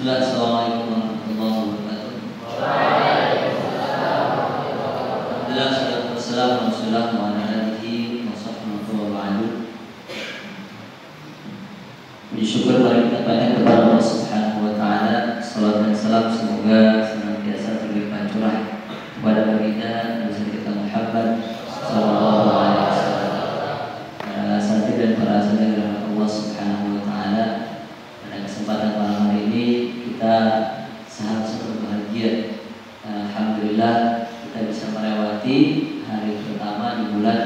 Assalamualaikum warahmatullahi wabarakatuh. Alhamdulillah, salatu wassalamu ala alihi wa sahbihi wa ba'du. Puji syukur mari kita panjatkan kepada Allah Subhanahu wa taala. Salawat dan salam semoga senantiasa terlimpah curah kepada baginda Nabi kita Muhammad sallallahu alaihi wasallam. Santri dan para saudara rahmat Allah Subhanahu wa taala. Pada kesempatan malam hari ini kita seharusnya berbahagia. Alhamdulillah kita bisa melewati hari pertama di bulan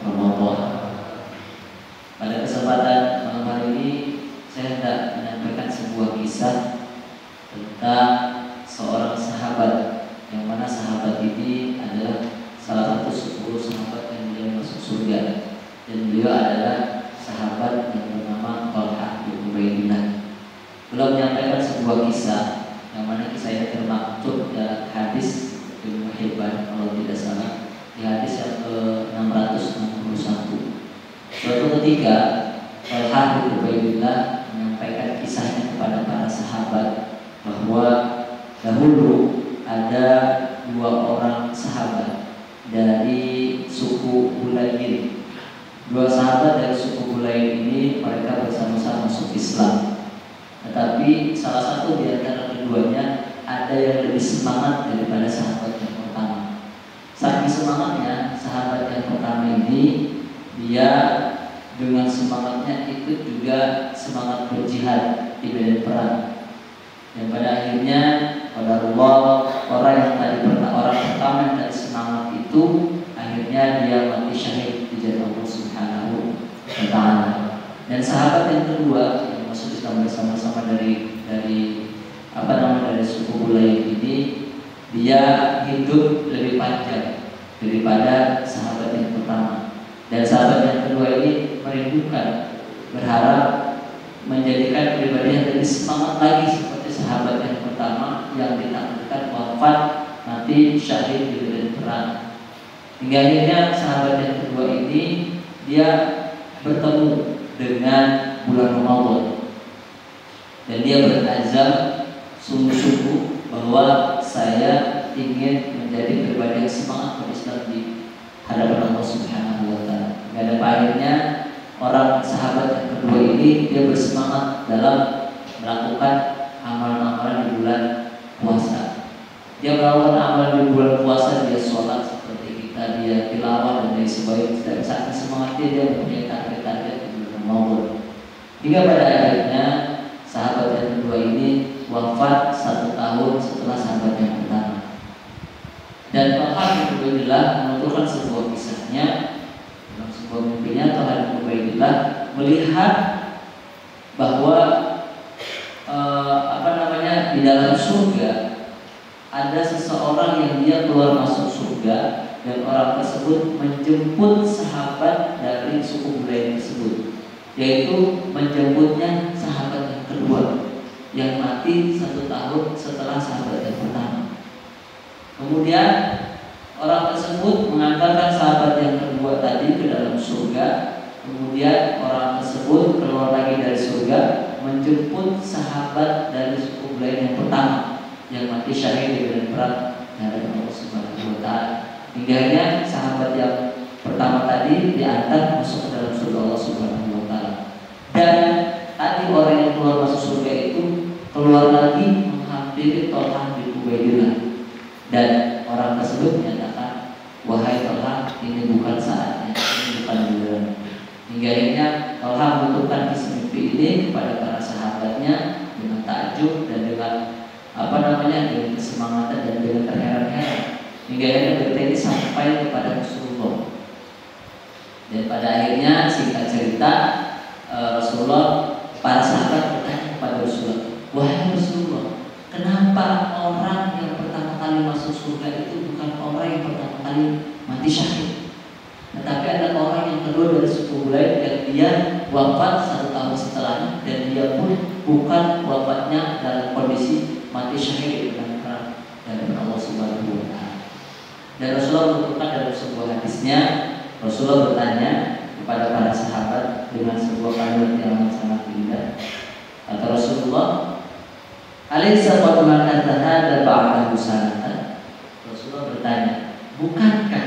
Ramadan. Pada kesempatan malam hari ini saya hendak menyampaikan sebuah kisah tentang seorang sahabat, yang mana sahabat ini adalah salah satu 10 sahabat yang beliau masuk surga, dan beliau adalah sahabat yang bernama Thalhah bin Ubaidillah. Beliau menyampaikan sebuah kisah yang mana kisah ini termaktub dalam hadis Ibnu Hibban kalau tidak salah, di hadis yang ke-661. Suatu ketika Thalhah bin Ubaidillah menyampaikan kisahnya kepada para sahabat bahwa dahulu ada 2 orang sahabat dari suku Bulayn. 2 sahabat dari suku Bulayn ini mereka bersama-sama masuk Islam. Tetapi salah satu di antara keduanya ada yang lebih semangat daripada sahabat yang pertama. Saking semangatnya sahabat yang pertama ini, dia dengan semangatnya ikut juga semangat berjihad di medan perang. Dan pada akhirnya qadarullah, orang pertama yang tadi semangat itu akhirnya dia mati syahid di jalan Allah Subhanahu wa taala. Dan sahabat yang kedua yang masuk Islam bersama-sama dari suku Bulayn ini, dia hidup lebih panjang daripada sahabat yang pertama. Dan sahabat yang kedua ini merindukan, berharap menjadikan pribadi yang lebih semangat lagi seperti sahabat yang pertama yang ditakdirkan wafat mati syahid di medan perang. Hingga akhirnya sahabat yang kedua ini dia bertemu dengan bulan Ramadan, dan dia berazam sungguh-sungguh bahwa saya ingin menjadi pribadi yang semangat berislam di hadapan Allah Subhanahu wa taala. Dan akhirnya orang sahabat yang kedua ini dia bersemangat dalam melakukan amalan-amalan di bulan puasa. Dia melakukan amalan di bulan puasa, dia sholat seperti kita, dia tilawah dan lain sebagainya. Dan saat semangatnya dia mempunyai target-target di bulan Ramadan. Hingga pada akhirnya sahabat yang kedua ini wafat 1 tahun setelah sahabat yang pertama. Dan Thalhah bin Ubaidillah menuturkan sebuah kisahnya dalam sebuah mimpinya. Thalhah bin Ubaidillah melihat bahwa di dalam surga ada seseorang yang dia keluar masuk surga, dan orang tersebut menjemput sahabat dari suku Bulayn tersebut, yaitu menjemputnya sahabat yang kedua yang mati 1 tahun setelah sahabat yang pertama. Kemudian orang tersebut mengantarkan sahabat yang kedua tadi ke dalam surga. Kemudian orang tersebut keluar lagi dari surga menjemput sahabat dari suku Bulayn yang pertama yang mati syahid di medan perang dari Allah Subhanahu wa taala. Hingga sahabat yang pertama tadi diantar masuk ke dalam surga Allah Subhanahu wa taala. Dan tadi orang yang keluar masuk surga itu keluar lagi menghampiri Thalhah bin Ubaidillah, dan orang tersebut menyatakan, wahai Thalhah, ini bukan saatnya, ini bukan giliran. Hingga akhirnya Thalhah menuturkan kisah mimpi ini kepada para sahabatnya dengan takjub dan dengan dengan kesemangatan dan dengan terheran-heran. Hingga akhirnya berita ini sampai kepada Rasulullah. Dan pada akhirnya singkat cerita, para sahabat bertanya kepada Rasulullah, wahai Rasulullah, kenapa orang yang pertama kali masuk surga itu bukan orang yang pertama kali mati syahid, tetapi ada orang yang kedua dari suku Bulayn yang dia wafat 1 tahun setelahnya, dan dia pun bukan wafatnya dalam kondisi mati syahid dengan perang dari Allah Subhanahu wa taala. Dan Rasulullah menuturkan dalam sebuah hadisnya, Rasulullah bertanya kepada para sahabat dengan sebuah kalimat yang sangat indah. Kata Rasulullah, Alaysa qad makatha hadza ba'dahu sanatan? Rasulullah bertanya, bukankah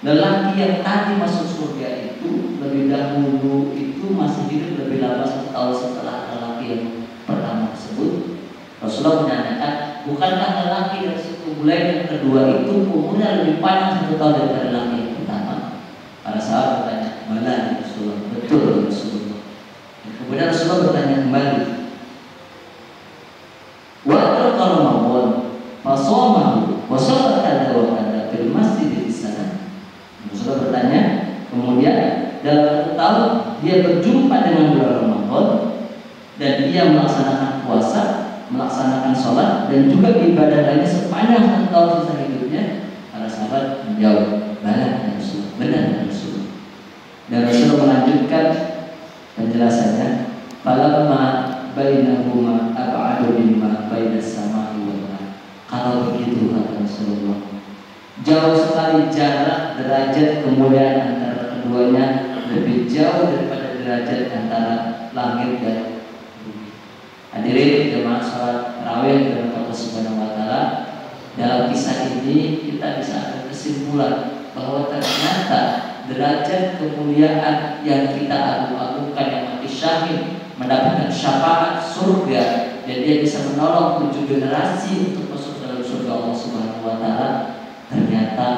lelaki yang tadi masuk surga itu lebih dahulu itu masih hidup lebih lama 1 tahun setelah lelaki yang pertama tersebut? Rasulullah menanyakan, bukankah lelaki dari suku Bulail yang kedua itu umurnya lebih panjang 1 tahun daripada lelaki yang pertama? Para sahabat bertanya, bala ya Rasulullah, betul ya Rasulullah. Dan kemudian Rasulullah bertanya kembali, wa adraka Ramadan fasamahu wa shalla kadza wa kadza fil masjid di sana. Rasulullah bertanya, kemudian dalam 1 tahun dia berjumpa dengan bulan Ramadan dan dia melaksanakan puasa, melaksanakan sholat dan juga ibadah lainnya sepanjang 1 tahun sisa hidupnya. Para sahabat menjawab, benar ya Rasulullah, benar ya Rasulullah. Dan Rasulullah melanjutkan penjelasannya, falamma bainahuma ab'adu mimma bainas samai wal ardh. Kalau begitu kata Rasulullah, jauh sekali jarak derajat kemuliaan antara keduanya, lebih jauh daripada derajat antara langit dan bumi. Hadirin jemaah salat tarawih dalam Allah Subhanahu wa taala, dalam kisah ini kita bisa ada kesimpulan bahwa ternyata derajat kemuliaan yang kita agung-agungkan, yang mati syahid mendapatkan syafaat surga dan dia bisa menolong 7 generasi untuk masuk dalam surga Allah Subhanahu wa taala, ternyata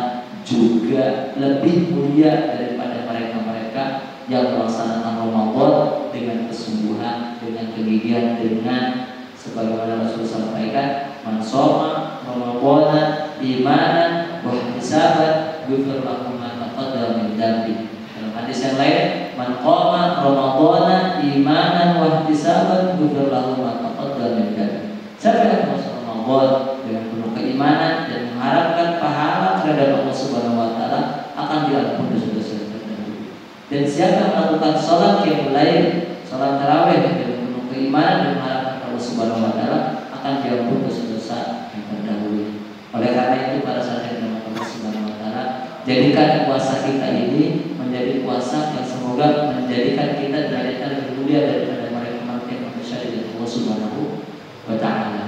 juga lebih mulia daripada mereka-mereka yang melaksanakan Ramadan dengan kesungguhan, dengan kegigihan, dengan sebagaimana Rasul sampaikan, man shoma Ramadana imanan wa ihtisaban ghufira lahu ma taqaddama min dhanbi. Dalam hadis yang lain, man qama Ramadana imanan wa ihtisaban ghufira lahu ma taqaddama min dhanbi. Siapa yang masuk Ramadan dengan penuh keimanan dan mengharapkan pahala terhadap Allah Subhanahu wa taala, akan diampuni dosa-dosa terdahulu. Dan siapa yang melakukan sholat qiyamul lail, sholat tarawih dengan penuh keimanan dan mengharapkan Allah Subhanahu wa taala, akan diampuni dosa-dosa yang terdahulu. Oleh karena itu, para sahabat yang Allah Subhanahu wa taala, jadikan puasa kita ini menjadi puasa yang semoga menjadikan kita derajatnya lebih mulia daripada mereka yang manusia di Allah Subhanahu wa taala.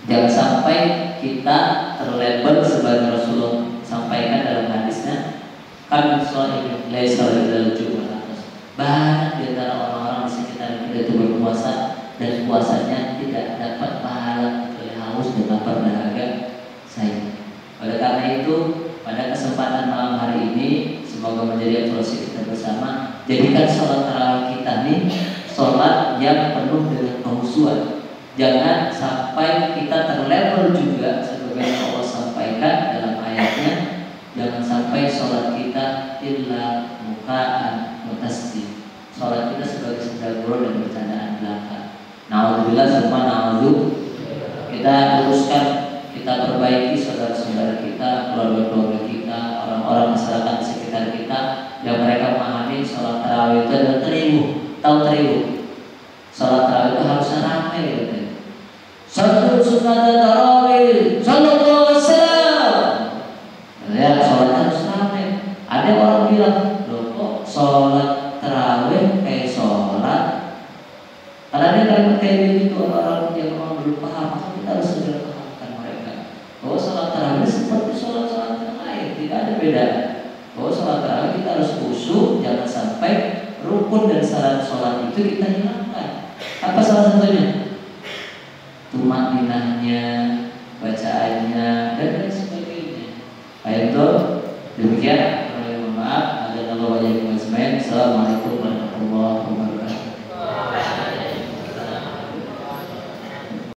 Jangan sampai kita terlabel sebagai Rasulullah sampaikan dalam hadisnya, kan sholat laisa ilal jumu'ah. Banyak di antara orang-orang di sekitar kita itu berpuasa dan puasanya tidak dapat pahala kecuali haus dan lapar dahaga saya. Oleh karena itu, pada kesempatan malam hari ini, semoga menjadi evaluasi kita bersama. Jadikan sholat tarawih kita nih sholat yang penuh dengan kehusuan. Jangan sampai kita terlabel juga sebagaimana Allah sampaikan dalam ayatnya, jangan sampai sholat kita illa mukaan mutasdi. Sholat kita sebagai senda gurau dan bercandaan belaka. Na'udzubillah summa na'udzu. Kita luruskan, kita perbaiki saudara-saudara kita, keluarga-keluarga kita, orang-orang masyarakat di sekitar kita yang mereka memahami sholat tarawih itu adalah terigu. Tahu terigu? Sholat tarawih itu harusnya ramai gitu. Satu sunat tarawih, sallallahu alaihi wasallam. Ya, sholat harus ramai. Ada orang bilang, loh kok sholat tarawih kayak sholat? Karena dia kalimat kayak begitu, orang yang memang belum paham, maka kita harus segera pahamkan mereka bahwa sholat tarawih seperti sholat-sholat yang lain, tidak ada beda. Bahwa sholat tarawih kita harus khusyuk, jangan sampai rukun dan syarat sholat itu kita hilangkan. Apa salah satunya? Tumakninahnya, bacaannya, dan lain sebagainya. Baik, demikian. Mohon maaf. Ada Allah wajib Assalamualaikum.